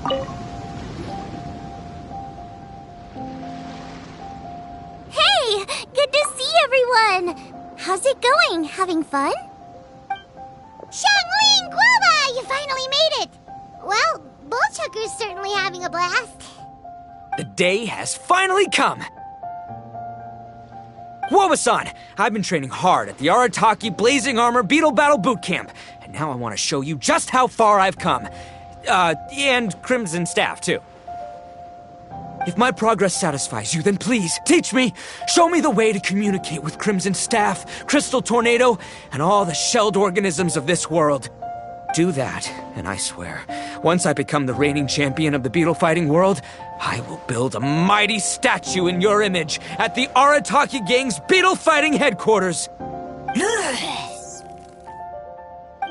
Hey! Good to see everyone! How's it going? Having fun? Xiangling Guoba! You finally made it! Well, Bullchucker's certainly having a blast. The day has finally come! Guoba-san! I've been training hard at the Arataki Blazing Armor Beetle Battle Boot Camp, and now I want to show you just how far I've come. And Crimson Staff, too. If my progress satisfies you, then please, teach me! Show me the way to communicate with Crimson Staff, Crystal Tornado, and all the shelled organisms of this world. Do that, and I swear, once I become the reigning champion of the beetle fighting world, I will build a mighty statue in your image at the Arataki Gang's beetle fighting headquarters.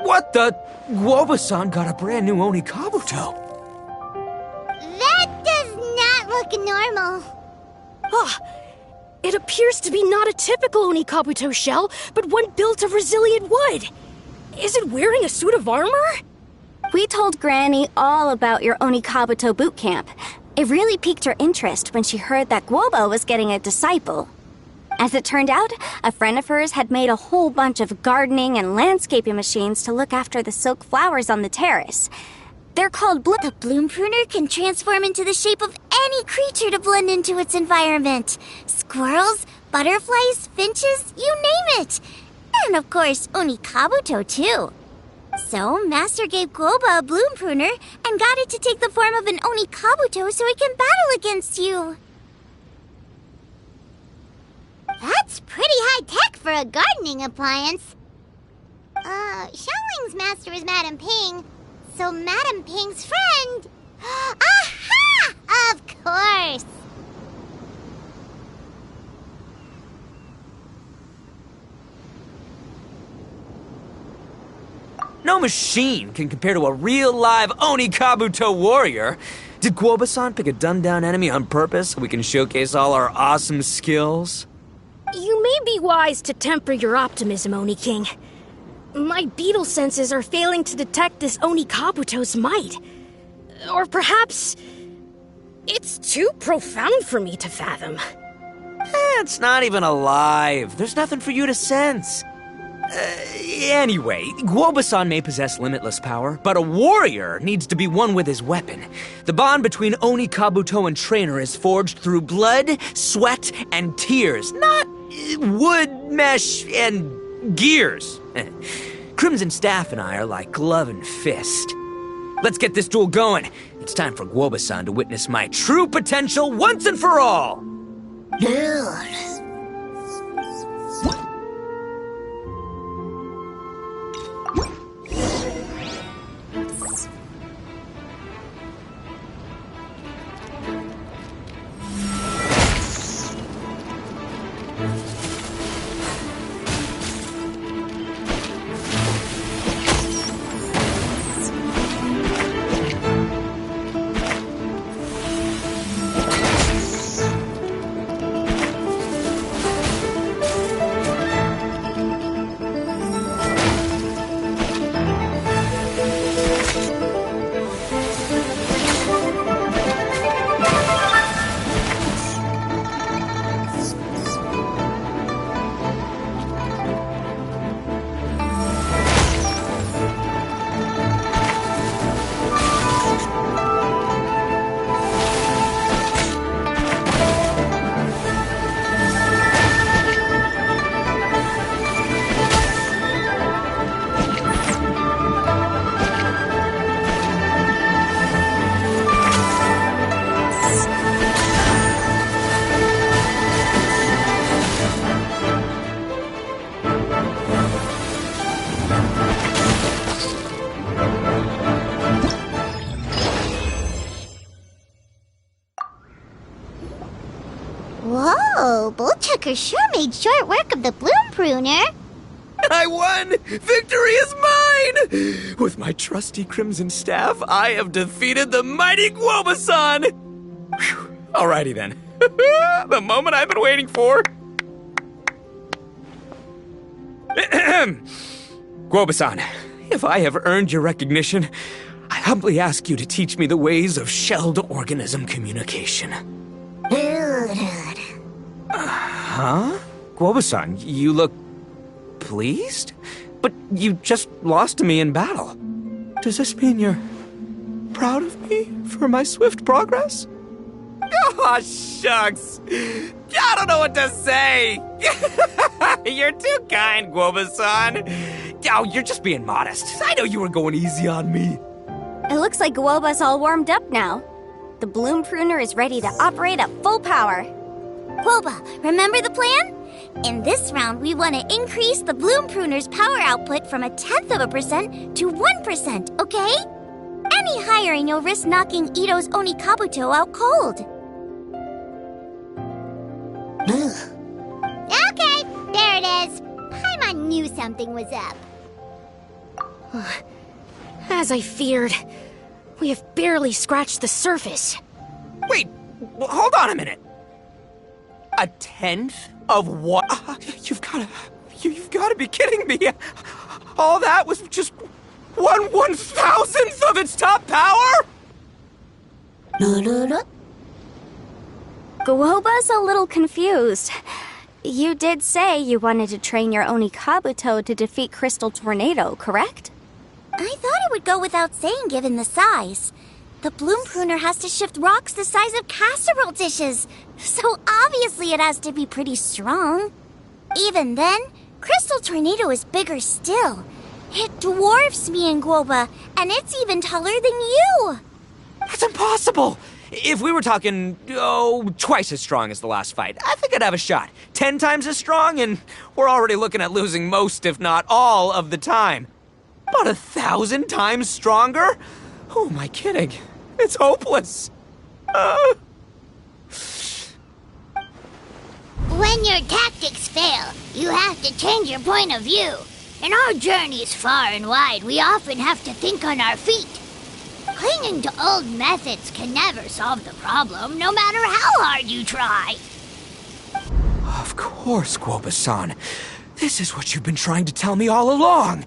What the? Guoba-san got a brand new Onikabuto. That does not look normal. Ah, it appears to be not a typical Onikabuto shell, but one built of resilient wood. Is it wearing a suit of armor? We told Granny all about your Onikabuto boot camp. It really piqued her interest when she heard that Guoba was getting a disciple. As it turned out, a friend of hers had made a whole bunch of gardening and landscaping machines to look after the silk flowers on the terrace. They're called The bloom pruner can transform into the shape of any creature to blend into its environment. Squirrels, butterflies, finches, you name it. And of course, Onikabuto too. So, Master gave Guoba a bloom pruner and got it to take the form of an Onikabuto so it can battle against you. That's pretty high-tech for a gardening appliance. Xiangling's master is Madame Ping, so Madame Ping's friend... Aha! Of course! No machine can compare to a real live Onikabuto warrior. Did Guoba-san pick a dumbed-down enemy on purpose so we can showcase all our awesome skills? You may be wise to temper your optimism, Oni King. My beetle senses are failing to detect this Onikabuto's might. Or perhaps... it's too profound for me to fathom. It's not even alive. There's nothing for you to sense. Anyway, Guoba-san may possess limitless power, but a warrior needs to be one with his weapon. The bond between Onikabuto and trainer is forged through blood, sweat, and tears, not wood, mesh, and gears. Crimson Staff and I are like glove and fist. Let's get this duel going. It's time for Guoba-san to witness my true potential once and for all. Whoa, Bullchucker sure made short work of the bloom pruner. I won! Victory is mine! With my trusty Crimson Staff, I have defeated the mighty Guoba-san! Whew. Alrighty then. The moment I've been waiting for. Guoba-san, if I have earned your recognition, I humbly ask you to teach me the ways of shelled organism communication. Huh? Guoba-san, you look pleased? But you just lost to me in battle. Does this mean you're proud of me for my swift progress? Oh, shucks. I don't know what to say. You're too kind, Guoba-san. Oh, you're just being modest. I know you were going easy on me. It looks like Guoba's all warmed up now. The bloom pruner is ready to operate at full power. Guoba, remember the plan? In this round, we want to increase the bloom pruner's power output from 0.1% to 1%, okay? Any higher and you'll risk knocking Itto's Onikabuto out cold. Okay, there it is. Paimon knew something was up. As I feared, we have barely scratched the surface. Wait, hold on a minute. 1/10 of what? You've gotta be kidding me. All that was just 1/1000th of its top power? Guoba's a little confused. You did say you wanted to train your Onikabuto to defeat Crystal Tornado, correct? I thought it would go without saying given the size. The bloom pruner has to shift rocks the size of casserole dishes, so obviously it has to be pretty strong. Even then, Crystal Tornado is bigger still. It dwarfs me and Guoba, and it's even taller than you. That's impossible! If we were talking, twice as strong as the last fight, I think I'd have a shot. 10 times as strong, and we're already looking at losing most, if not all, of the time. About 1,000 times stronger? Who am I kidding? It's hopeless. When your tactics fail, you have to change your point of view. In our journeys far and wide, we often have to think on our feet. Clinging to old methods can never solve the problem, no matter how hard you try. Of course, Guoba-san. This is what you've been trying to tell me all along.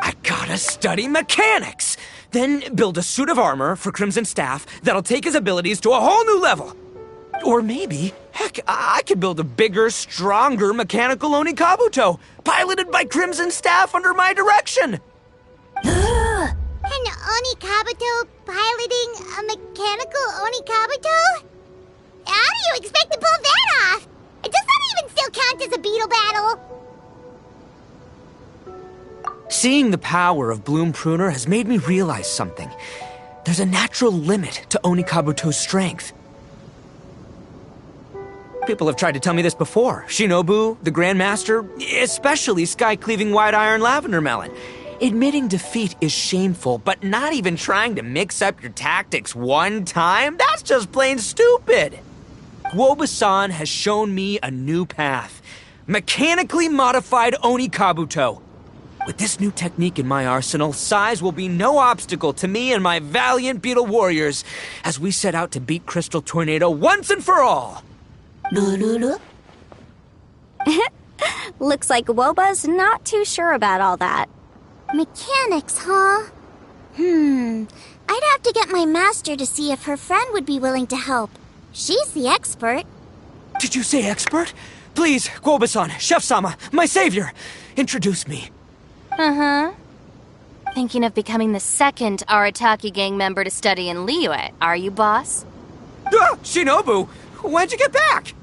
I gotta study mechanics, then build a suit of armor for Crimson Staff that'll take his abilities to a whole new level. Or maybe, heck, I could build a bigger, stronger mechanical Onikabuto, piloted by Crimson Staff under my direction. An Onikabuto piloting a mechanical Onikabuto? How do you expect to pull that off? Does that even still count as a beetle battle? Seeing the power of Bloom Pruner has made me realize something. There's a natural limit to Onikabuto's strength. People have tried to tell me this before. Shinobu, the Grandmaster, especially Sky-Cleaving White Iron Lavender Melon. Admitting defeat is shameful, but not even trying to mix up your tactics one time? That's just plain stupid! Guoba-san has shown me a new path. Mechanically modified Onikabuto. With this new technique in my arsenal, size will be no obstacle to me and my valiant beetle warriors as we set out to beat Crystal Tornado once and for all! Looks like Guoba's not too sure about all that. Mechanics, huh? I'd have to get my master to see if her friend would be willing to help. She's the expert. Did you say expert? Please, Guoba-san, Chef-sama, my savior, introduce me. Thinking of becoming the second Arataki gang member to study in Liyue, are you, boss? Shinobu, when'd you get back?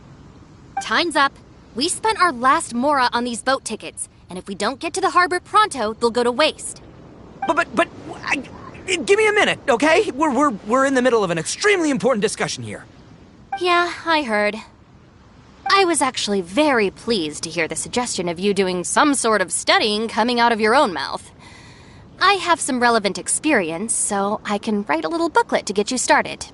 Time's up. We spent our last mora on these boat tickets, and if we don't get to the harbor pronto, they'll go to waste. But, give me a minute, okay? We're in the middle of an extremely important discussion here. Yeah, I heard. I was actually very pleased to hear the suggestion of you doing some sort of studying coming out of your own mouth. I have some relevant experience, so I can write a little booklet to get you started.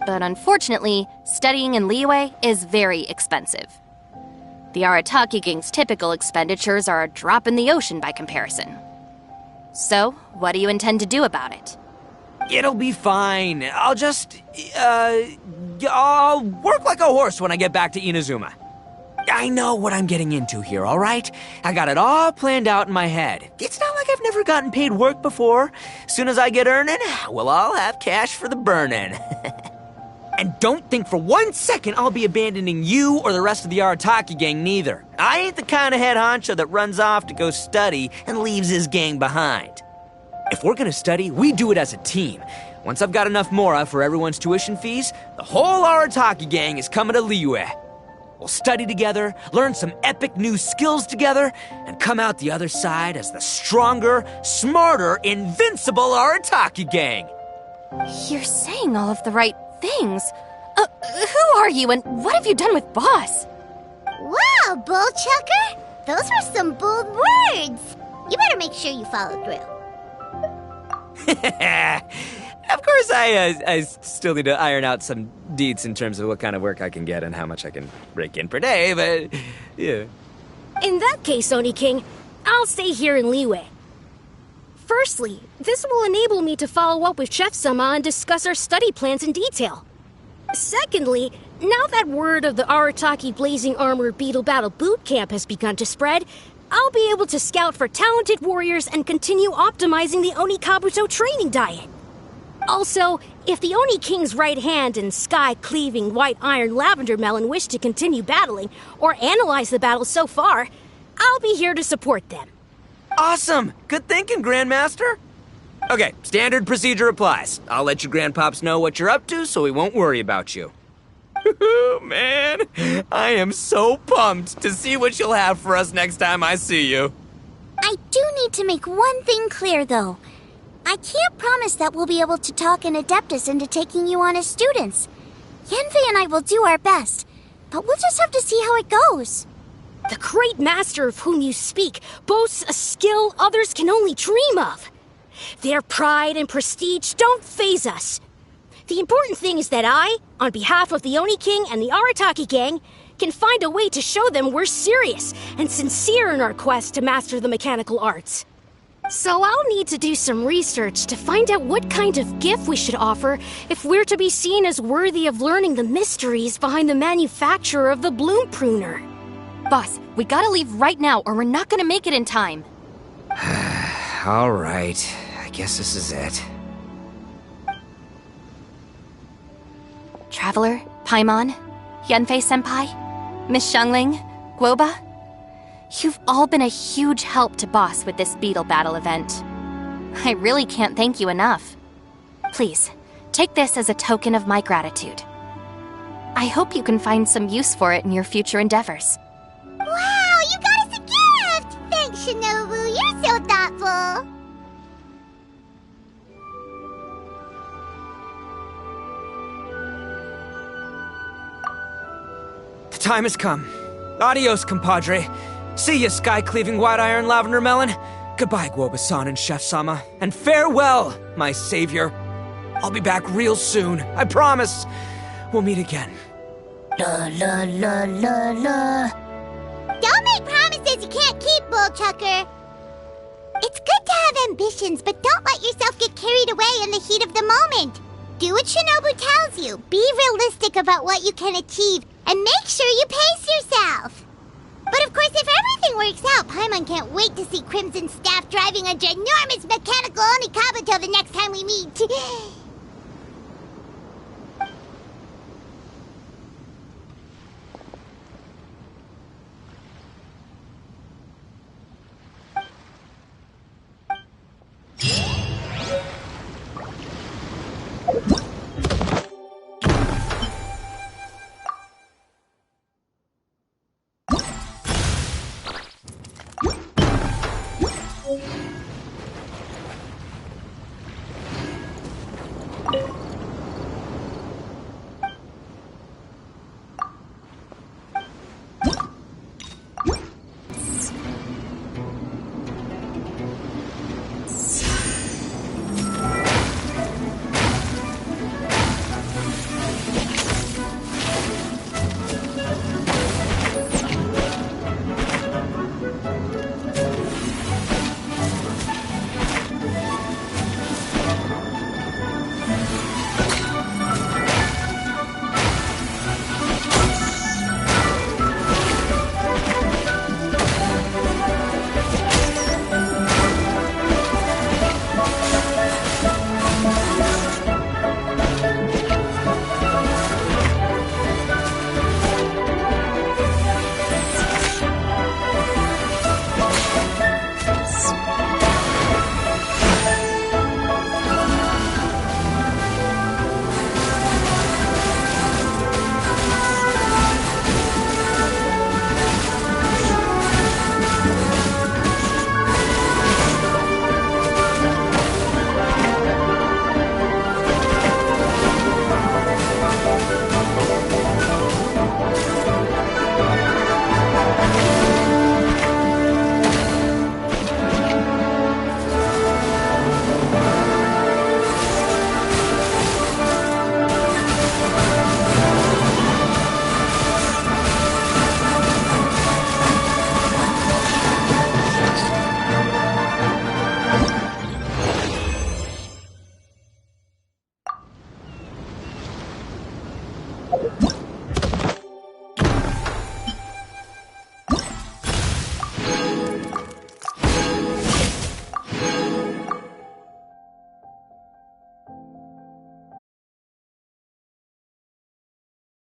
But unfortunately, studying in Liyue is very expensive. The Arataki gang's typical expenditures are a drop in the ocean by comparison. So, what do you intend to do about it? It'll be fine. I'll just, I'll work like a horse when I get back to Inazuma. I know what I'm getting into here, all right? I got it all planned out in my head. It's not like I've never gotten paid work before. As soon as I get earning, we'll all have cash for the burning. And don't think for 1 second I'll be abandoning you or the rest of the Arataki gang neither. I ain't the kind of head honcho that runs off to go study and leaves his gang behind. If we're gonna study, we do it as a team. Once I've got enough mora for everyone's tuition fees, the whole Arataki gang is coming to Liyue. We'll study together, learn some epic new skills together, and come out the other side as the stronger, smarter, invincible Arataki gang. You're saying all of the right things. Who are you and what have you done with Boss? Wow, Bullchucker! Those were some bold words! You better make sure you follow through. Of course, I still need to iron out some deets in terms of what kind of work I can get and how much I can rake in per day, but yeah. In that case, Oni King, I'll stay here in Liyue. Firstly, this will enable me to follow up with Chef-sama and discuss our study plans in detail. Secondly, now that word of the Arataki Blazing Armor Beetle Battle Boot Camp has begun to spread, I'll be able to scout for talented warriors and continue optimizing the Oni Kabuto training diet. Also, if the Oni King's right hand and sky-cleaving white iron lavender melon wish to continue battling or analyze the battle so far, I'll be here to support them. Awesome! Good thinking, Grandmaster! Okay, standard procedure applies. I'll let your grandpops know what you're up to so we won't worry about you. Man, I am so pumped to see what you'll have for us next time I see you. I do need to make one thing clear, though. I can't promise that we'll be able to talk an Adeptus into taking you on as students. Yanfei and I will do our best, but we'll just have to see how it goes. The great master of whom you speak boasts a skill others can only dream of. Their pride and prestige don't faze us. The important thing is that I, on behalf of the Oni King and the Arataki gang, can find a way to show them we're serious and sincere in our quest to master the mechanical arts. So I'll need to do some research to find out what kind of gift we should offer if we're to be seen as worthy of learning the mysteries behind the manufacture of the Bloom Pruner. Boss, we gotta leave right now or we're not gonna make it in time. All right, I guess this is it. Traveler, Paimon, Yanfei-senpai, Miss Xiangling, Guoba, you've all been a huge help to Boss with this beetle battle event. I really can't thank you enough. Please, take this as a token of my gratitude. I hope you can find some use for it in your future endeavors. Wow, you got us a gift! Thanks, Shinobu, you're so thoughtful. The time has come. Adios, compadre. See ya, sky-cleaving white iron lavender melon. Goodbye, Guoba-san and Chef-sama. And farewell, my savior. I'll be back real soon, I promise. We'll meet again. La la la la la. Don't make promises you can't keep, Bullchucker. It's good to have ambitions, but don't let yourself get carried away in the heat of the moment. Do what Shinobu tells you. Be realistic about what you can achieve, and make sure you pace yourself. But of course, if everything works out, Paimon can't wait to see Crimson Staff driving a ginormous mechanical Oni Kabuto the next time we meet.